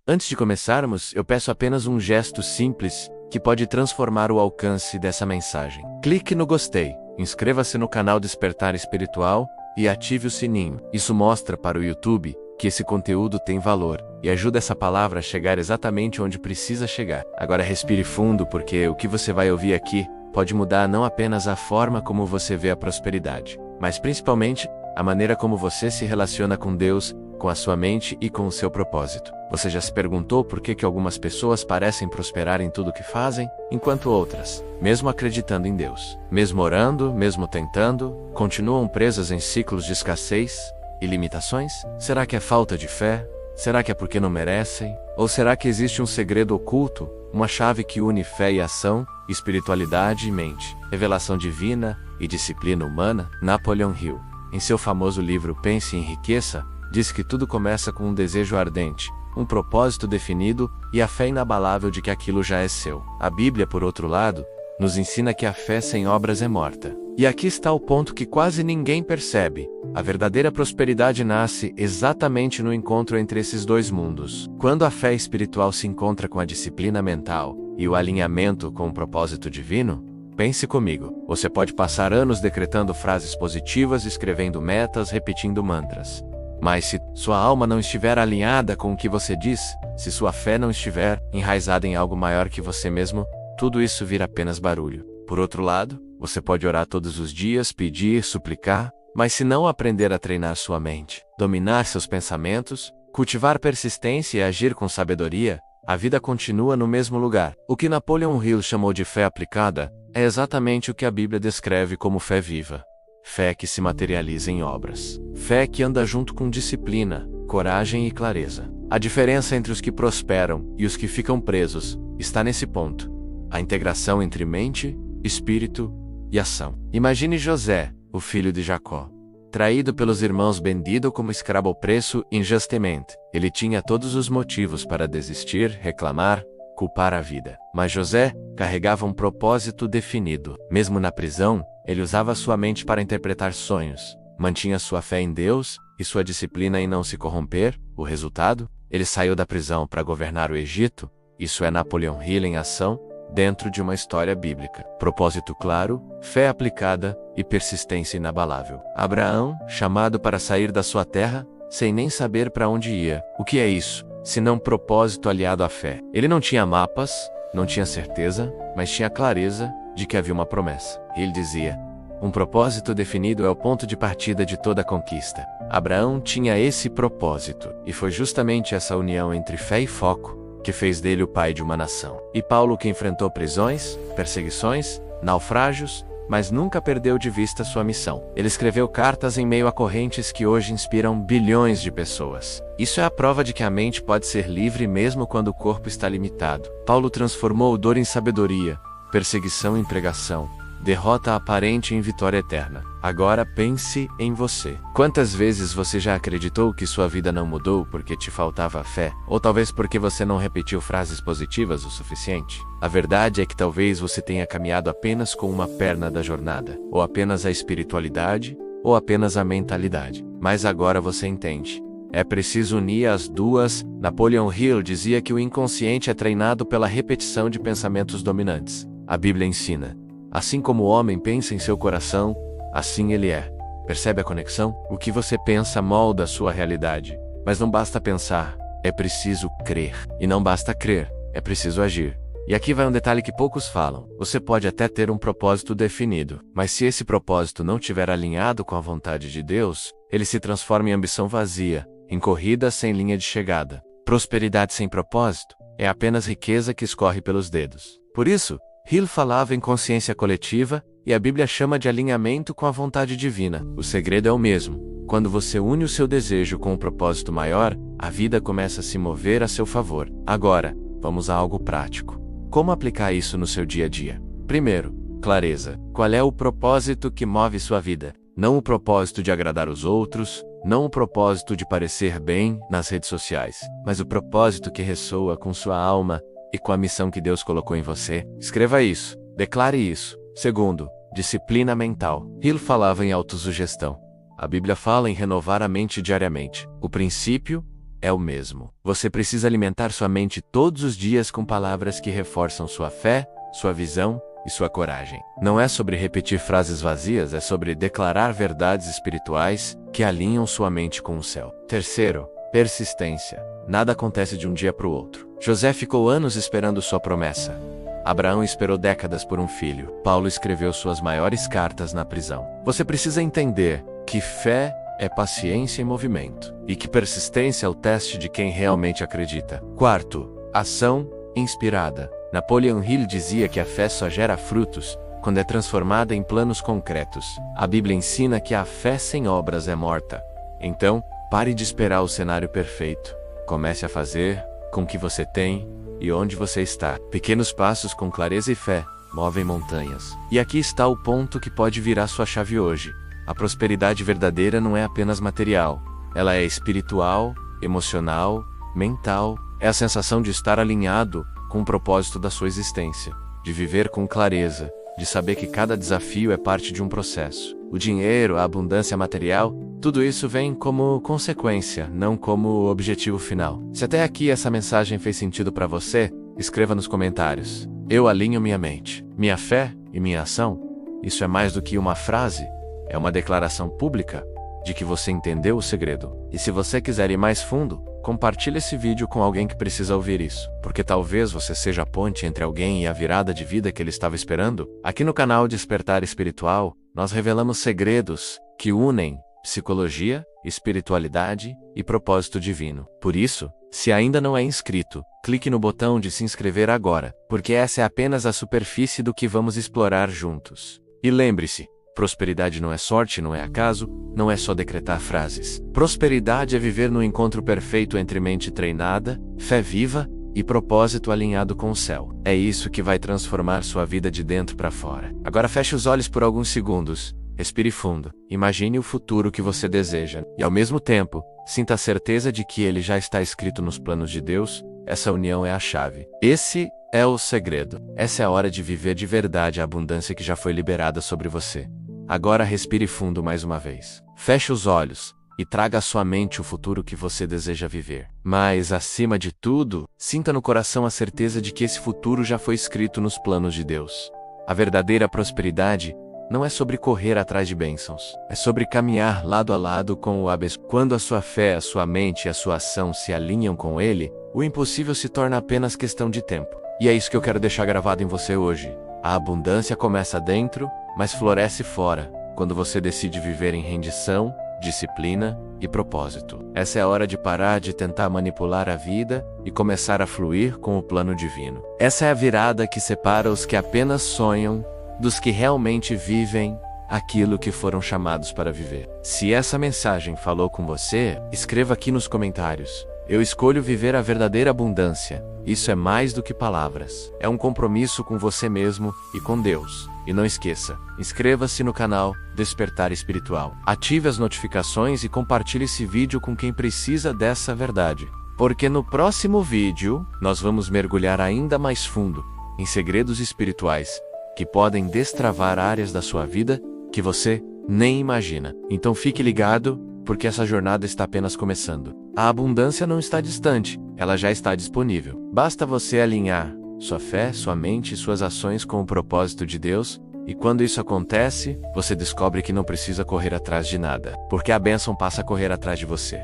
Antes de começarmos, eu peço apenas um gesto simples que pode transformar o alcance dessa mensagem. Clique no gostei, inscreva-se no canal Despertar Espiritual e ative o sininho. Isso mostra para o YouTube que esse conteúdo tem valor e ajuda essa palavra a chegar exatamente onde precisa chegar. Agora respire fundo, porque o que você vai ouvir aqui pode mudar não apenas a forma como você vê a prosperidade, mas principalmente a maneira como você se relaciona com Deus, com a sua mente e com o seu propósito. Você já se perguntou por que algumas pessoas parecem prosperar em tudo o que fazem, enquanto outras, mesmo acreditando em Deus, mesmo orando, mesmo tentando, continuam presas em ciclos de escassez e limitações? Será que é falta de fé? Será que é porque não merecem? Ou será que existe um segredo oculto, uma chave que une fé e ação, espiritualidade e mente, revelação divina e disciplina humana? Napoleon Hill, em seu famoso livro Pense e Enriqueça, diz que tudo começa com um desejo ardente, um propósito definido e a fé inabalável de que aquilo já é seu. A Bíblia, por outro lado, nos ensina que a fé sem obras é morta. E aqui está o ponto que quase ninguém percebe. A verdadeira prosperidade nasce exatamente no encontro entre esses dois mundos. Quando a fé espiritual se encontra com a disciplina mental e o alinhamento com o propósito divino, pense comigo, você pode passar anos decretando frases positivas, escrevendo metas, repetindo mantras. Mas se sua alma não estiver alinhada com o que você diz, se sua fé não estiver enraizada em algo maior que você mesmo, tudo isso vira apenas barulho. Por outro lado, você pode orar todos os dias, pedir, suplicar, mas se não aprender a treinar sua mente, dominar seus pensamentos, cultivar persistência e agir com sabedoria, a vida continua no mesmo lugar. O que Napoleon Hill chamou de fé aplicada é exatamente o que a Bíblia descreve como fé viva. Fé que se materializa em obras. Fé que anda junto com disciplina, coragem e clareza. A diferença entre os que prosperam e os que ficam presos está nesse ponto: a integração entre mente, espírito e ação. Imagine José, o filho de Jacó, traído pelos irmãos, vendido como escravo ao preço injustamente. Ele tinha todos os motivos para desistir, reclamar, culpar a vida. Mas José carregava um propósito definido. Mesmo na prisão, ele usava sua mente para interpretar sonhos, mantinha sua fé em Deus e sua disciplina em não se corromper. O resultado? Ele saiu da prisão para governar o Egito. Isso é Napoleon Hill em ação, dentro de uma história bíblica. Propósito claro, fé aplicada e persistência inabalável. Abraão, chamado para sair da sua terra, sem nem saber para onde ia. O que é isso, senão propósito aliado à fé? Ele não tinha mapas, não tinha certeza, mas tinha clareza de que havia uma promessa. Ele dizia: um propósito definido é o ponto de partida de toda conquista. Abraão tinha esse propósito, e foi justamente essa união entre fé e foco que fez dele o pai de uma nação. E Paulo, que enfrentou prisões, perseguições, naufrágios, mas nunca perdeu de vista sua missão. Ele escreveu cartas em meio a correntes que hoje inspiram bilhões de pessoas. Isso é a prova de que a mente pode ser livre mesmo quando o corpo está limitado. Paulo transformou dor em sabedoria, perseguição em pregação, derrota aparente em vitória eterna. Agora pense em você. Quantas vezes você já acreditou que sua vida não mudou porque te faltava fé? Ou talvez porque você não repetiu frases positivas o suficiente? A verdade é que talvez você tenha caminhado apenas com uma perna da jornada, ou apenas a espiritualidade, ou apenas a mentalidade. Mas agora você entende. É preciso unir as duas. Napoleon Hill dizia que o inconsciente é treinado pela repetição de pensamentos dominantes. A Bíblia ensina: assim como o homem pensa em seu coração, assim ele é. Percebe a conexão? O que você pensa molda a sua realidade. Mas não basta pensar, é preciso crer. E não basta crer, é preciso agir. E aqui vai um detalhe que poucos falam. Você pode até ter um propósito definido, mas se esse propósito não estiver alinhado com a vontade de Deus, ele se transforma em ambição vazia, em corrida sem linha de chegada. Prosperidade sem propósito é apenas riqueza que escorre pelos dedos. Por isso, Hill falava em consciência coletiva, e a Bíblia chama de alinhamento com a vontade divina. O segredo é o mesmo. Quando você une o seu desejo com um propósito maior, a vida começa a se mover a seu favor. Agora, vamos a algo prático. Como aplicar isso no seu dia a dia? Primeiro, clareza. Qual é o propósito que move sua vida? Não o propósito de agradar os outros, não o propósito de parecer bem nas redes sociais, mas o propósito que ressoa com sua alma e com a missão que Deus colocou em você. Escreva isso, declare isso. Segundo, disciplina mental. Hill falava em autossugestão. A Bíblia fala em renovar a mente diariamente. O princípio é o mesmo. Você precisa alimentar sua mente todos os dias com palavras que reforçam sua fé, sua visão e sua coragem. Não é sobre repetir frases vazias, é sobre declarar verdades espirituais que alinham sua mente com o céu. Terceiro, persistência. Nada acontece de um dia para o outro. José ficou anos esperando sua promessa. Abraão esperou décadas por um filho. Paulo escreveu suas maiores cartas na prisão. Você precisa entender que fé é paciência em movimento, e que persistência é o teste de quem realmente acredita. Quarto, ação inspirada. Napoleon Hill dizia que a fé só gera frutos quando é transformada em planos concretos. A Bíblia ensina que a fé sem obras é morta. Então, pare de esperar o cenário perfeito. Comece a fazer com o que você tem e onde você está. Pequenos passos com clareza e fé movem montanhas. E aqui está o ponto que pode virar sua chave hoje. A prosperidade verdadeira não é apenas material. Ela é espiritual, emocional, mental. É a sensação de estar alinhado com o propósito da sua existência, de viver com clareza, de saber que cada desafio é parte de um processo. O dinheiro, a abundância material, tudo isso vem como consequência, não como objetivo final. Se até aqui essa mensagem fez sentido para você, escreva nos comentários. Eu alinho minha mente, minha fé e minha ação. Isso é mais do que uma frase, é uma declaração pública de que você entendeu o segredo. E se você quiser ir mais fundo, compartilhe esse vídeo com alguém que precisa ouvir isso, porque talvez você seja a ponte entre alguém e a virada de vida que ele estava esperando. Aqui no canal Despertar Espiritual, nós revelamos segredos que unem psicologia, espiritualidade e propósito divino. Por isso, se ainda não é inscrito, clique no botão de se inscrever agora, porque essa é apenas a superfície do que vamos explorar juntos. E lembre-se, prosperidade não é sorte, não é acaso, não é só decretar frases. Prosperidade é viver no encontro perfeito entre mente treinada, fé viva e propósito alinhado com o céu. É isso que vai transformar sua vida de dentro para fora. Agora feche os olhos por alguns segundos, respire fundo, imagine o futuro que você deseja e, ao mesmo tempo, sinta a certeza de que ele já está escrito nos planos de Deus. Essa união é a chave. Esse é o segredo. Essa é a hora de viver de verdade a abundância que já foi liberada sobre você. Agora respire fundo mais uma vez. Feche os olhos e traga à sua mente o futuro que você deseja viver. Mas, acima de tudo, sinta no coração a certeza de que esse futuro já foi escrito nos planos de Deus. A verdadeira prosperidade não é sobre correr atrás de bênçãos. É sobre caminhar lado a lado com o abençoado. Quando a sua fé, a sua mente e a sua ação se alinham com ele, o impossível se torna apenas questão de tempo. E é isso que eu quero deixar gravado em você hoje. A abundância começa dentro, mas floresce fora, quando você decide viver em rendição, disciplina e propósito. Essa é a hora de parar de tentar manipular a vida e começar a fluir com o plano divino. Essa é a virada que separa os que apenas sonham dos que realmente vivem aquilo que foram chamados para viver. Se essa mensagem falou com você, escreva aqui nos comentários. Eu escolho viver a verdadeira abundância. Isso é mais do que palavras. É um compromisso com você mesmo e com Deus. E não esqueça, inscreva-se no canal Despertar Espiritual. Ative as notificações e compartilhe esse vídeo com quem precisa dessa verdade. Porque no próximo vídeo, nós vamos mergulhar ainda mais fundo em segredos espirituais que podem destravar áreas da sua vida que você nem imagina. Então fique ligado, porque essa jornada está apenas começando. A abundância não está distante, ela já está disponível. Basta você alinhar sua fé, sua mente e suas ações com o propósito de Deus, e quando isso acontece, você descobre que não precisa correr atrás de nada, porque a bênção passa a correr atrás de você.